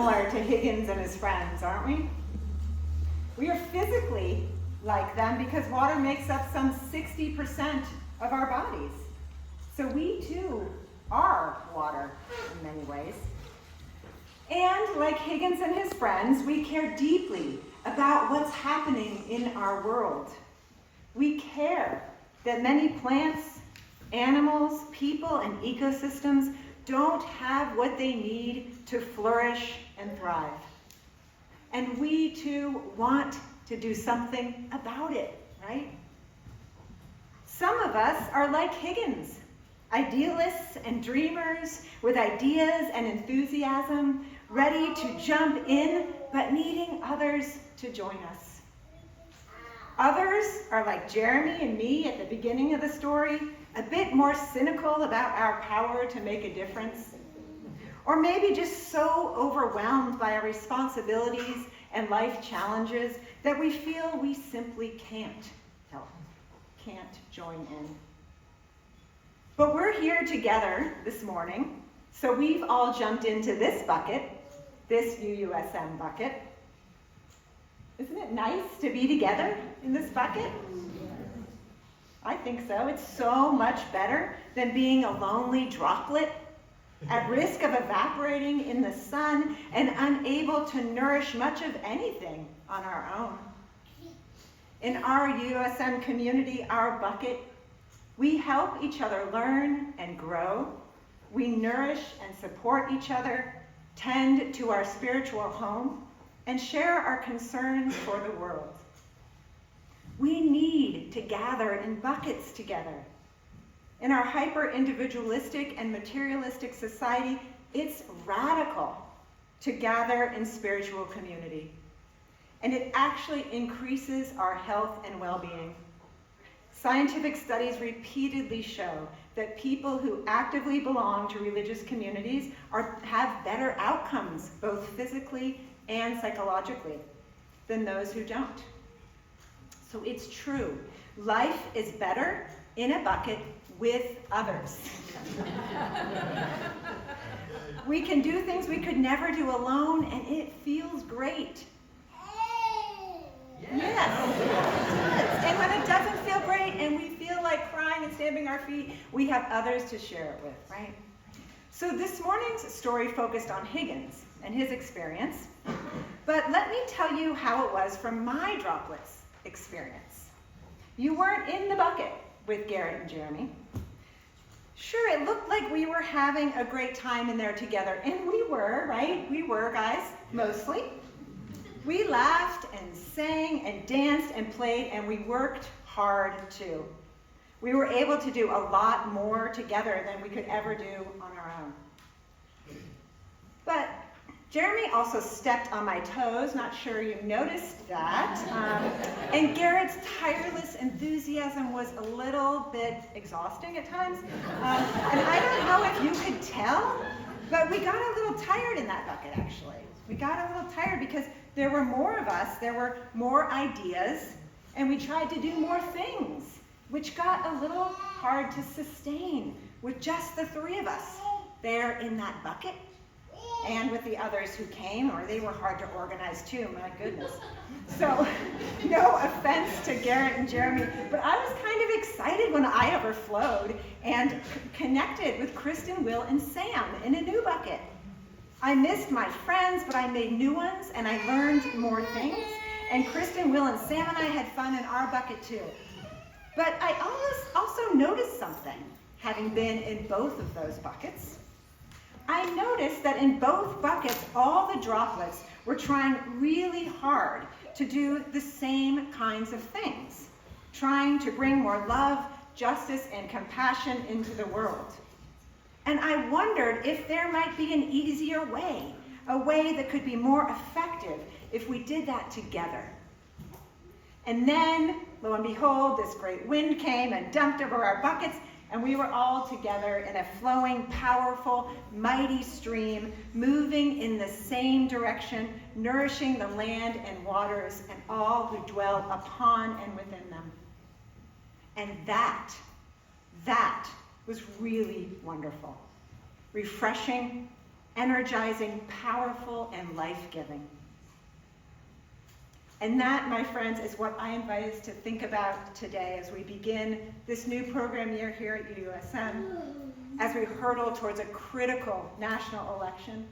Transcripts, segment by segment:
similar to Higgins and his friends, aren't we? We are physically like them because water makes up some 60% of our bodies. So we too are water in many ways. And like Higgins and his friends, we care deeply about what's happening in our world. We care that many plants, animals, people, and ecosystems don't have what they need to flourish and thrive. And we too want to do something about it, right? Some of us are like Higgins, idealists and dreamers with ideas and enthusiasm, ready to jump in, but needing others to join us. Others are like Jeremy and me at the beginning of the story, a bit more cynical about our power to make a difference. Or maybe just so overwhelmed by our responsibilities and life challenges that we feel we simply can't help, can't join in. But we're here together this morning, so we've all jumped into this bucket, this UUSM bucket. Isn't it nice to be together in this bucket? I think so. It's so much better than being a lonely droplet at risk of evaporating in the sun and unable to nourish much of anything on our own. In our USM community, our bucket, we help each other learn and grow. We nourish and support each other, tend to our spiritual home, and share our concerns for the world. We need to gather in buckets together. In our hyper-individualistic and materialistic society, it's radical to gather in spiritual community. And it actually increases our health and well-being. Scientific studies repeatedly show that people who actively belong to religious communities have better outcomes, both physically and psychologically, than those who don't. So it's true. Life is better in a bucket with others. We can do things we could never do alone, and it feels great. Yes. And when it doesn't feel great and we feel like crying and stamping our feet, we have others to share it with, right? So this morning's story focused on Higgins and his experience, but let me tell you how it was from my droplets experience. You weren't in the bucket with Garrett and Jeremy. Sure, it looked like we were having a great time in there together, and we were, right? We were, guys, mostly. We laughed and sang and danced and played, and we worked hard too. We were able to do a lot more together than we could ever do on our own. But Jeremy also stepped on my toes, not sure you noticed that. And Garrett's tireless enthusiasm was a little bit exhausting at times. And I don't know if you could tell, but we got a little tired in that bucket, actually. We got a little tired because there were more of us, there were more ideas, and we tried to do more things, which got a little hard to sustain with just the three of us there in that bucket. And with the others who came, or they were hard to organize too, my goodness. So, no offense to Garrett and Jeremy, but I was kind of excited when I overflowed and connected with Kristen, Will, and Sam in a new bucket. I missed my friends, but I made new ones, and I learned more things. And Kristen, Will, and Sam and I had fun in our bucket too. But I also noticed something, having been in both of those buckets. I noticed that in both buckets, all the droplets were trying really hard to do the same kinds of things, trying to bring more love, justice, and compassion into the world. And I wondered if there might be an easier way, a way that could be more effective if we did that together. And then, lo and behold, this great wind came and dumped over our buckets, and we were all together in a flowing, powerful, mighty stream, moving in the same direction, nourishing the land and waters and all who dwell upon and within them. And that was really wonderful, refreshing, energizing, powerful, and life-giving. And that, my friends, is what I invite us to think about today as we begin this new program year here at UUSM, as we hurtle towards a critical national election,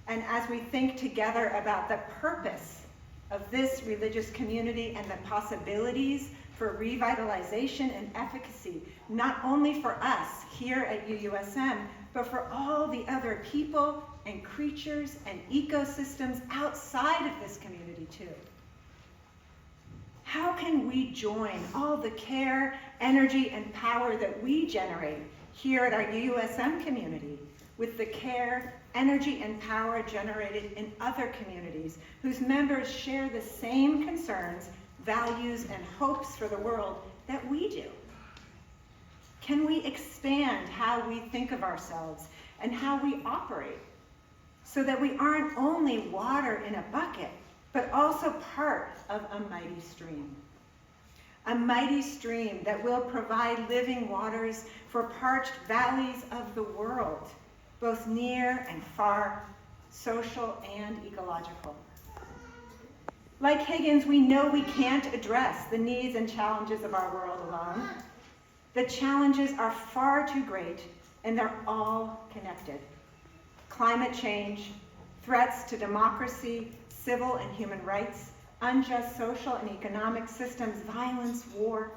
and as we think together about the purpose of this religious community and the possibilities for revitalization and efficacy, not only for us here at UUSM, but for all the other people and creatures and ecosystems outside of this community too. How can we join all the care, energy, and power that we generate here at our UUSM community with the care, energy, and power generated in other communities whose members share the same concerns, values, and hopes for the world that we do? Can we expand how we think of ourselves and how we operate so that we aren't only water in a bucket, but also part of a mighty stream? A mighty stream that will provide living waters for parched valleys of the world, both near and far, social and ecological. Like Higgins, we know we can't address the needs and challenges of our world alone. The challenges are far too great, and they're all connected. Climate change, threats to democracy, civil and human rights, unjust social and economic systems, violence, war.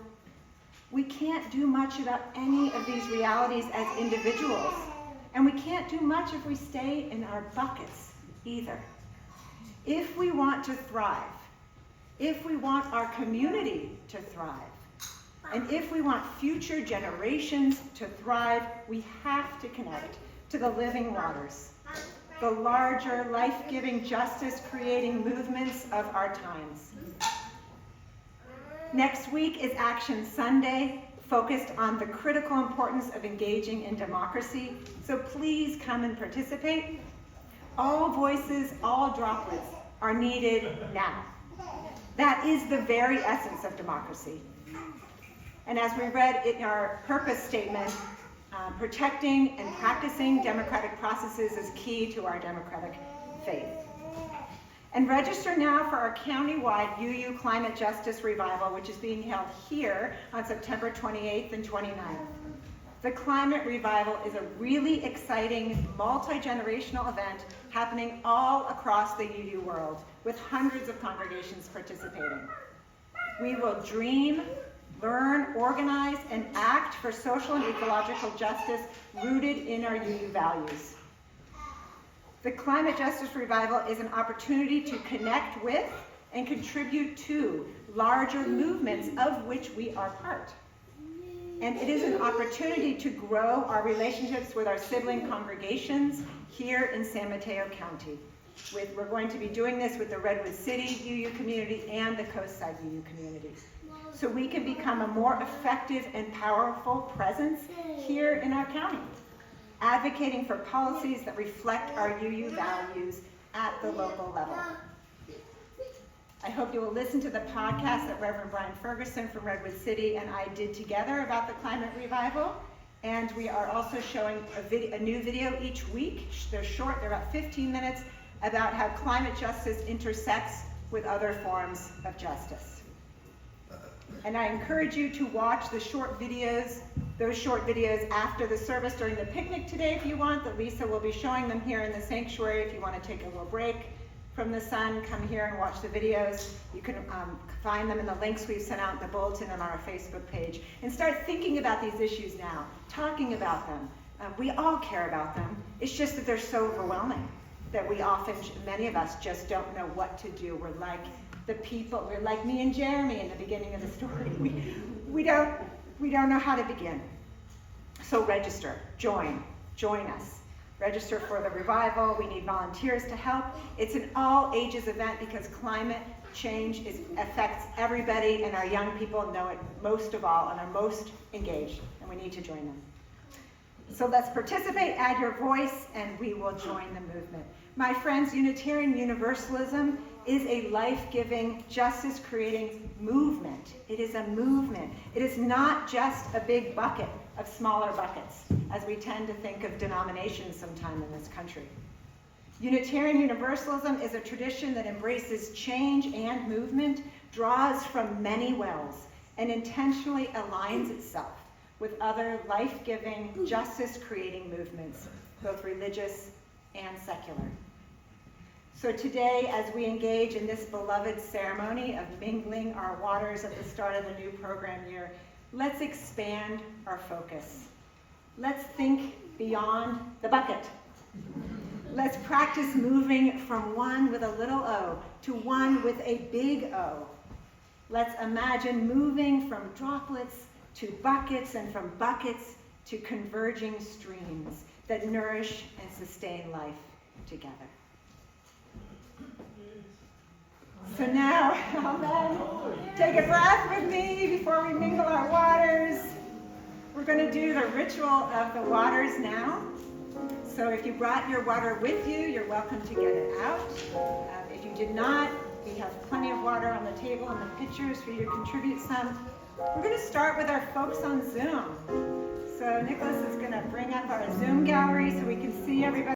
We can't do much about any of these realities as individuals, and we can't do much if we stay in our buckets either. If we want to thrive, if we want our community to thrive, and if we want future generations to thrive, we have to connect to the living waters, the larger, life-giving, justice-creating movements of our times. Next week is Action Sunday, focused on the critical importance of engaging in democracy, so please come and participate. All voices, all droplets are needed now. That is the very essence of democracy. And as we read in our purpose statement, protecting and practicing democratic processes is key to our democratic faith. And register now for our county-wide UU Climate Justice Revival, which is being held here on September 28th and 29th. The Climate Revival is a really exciting, multi-generational event happening all across the UU world, with hundreds of congregations participating. We will dream, learn, organize, and act for social and ecological justice rooted in our UU values. The Climate Justice Revival is an opportunity to connect with and contribute to larger movements of which we are part. And it is an opportunity to grow our relationships with our sibling congregations here in San Mateo County. We're going to be doing this with the Redwood City UU community and the Coastside UU community, so we can become a more effective and powerful presence here in our county, advocating for policies that reflect our UU values at the local level. I hope you will listen to the podcast that Reverend Brian Ferguson from Redwood City and I did together about the Climate Revival. And we are also showing a new video each week. They're short, they're about 15 minutes, about how climate justice intersects with other forms of justice. And I encourage you to watch the short videos, those short videos after the service during the picnic today if you want. That Lisa will be showing them here in the sanctuary if you want to take a little break from the sun, come here and watch the videos. You can find them in the links we've sent out in the bulletin on our Facebook page. And start thinking about these issues now, talking about them. We all care about them. It's just that they're so overwhelming that we often, many of us just don't know what to do. We're like the people, we're like me and Jeremy in the beginning of the story. We don't know how to begin. So register, join us. Register for the revival. We need volunteers to help. It's an all ages event because climate change affects everybody, and our young people know it most of all and are most engaged, and we need to join them. So let's participate, add your voice, and we will join the movement. My friends, Unitarian Universalism is a life-giving, justice-creating movement. It is a movement. It is not just a big bucket of smaller buckets, as we tend to think of denominations sometime in this country. Unitarian Universalism is a tradition that embraces change and movement, draws from many wells, and intentionally aligns itself with other life-giving, justice-creating movements, both religious and secular. So today, as we engage in this beloved ceremony of mingling our waters at the start of the new program year, let's expand our focus. Let's think beyond the bucket. Let's practice moving from one with a little o to one with a big O. Let's imagine moving from droplets to buckets and from buckets to converging streams that nourish and sustain life together. So now, amen, take a breath with me before we mingle our waters. We're going to do the ritual of the waters now. So if you brought your water with you, you're welcome to get it out. If you did not, we have plenty of water on the table and the pitchers for you to contribute some. We're going to start with our folks on Zoom. So Nicholas is going to bring up our Zoom gallery so we can see everybody.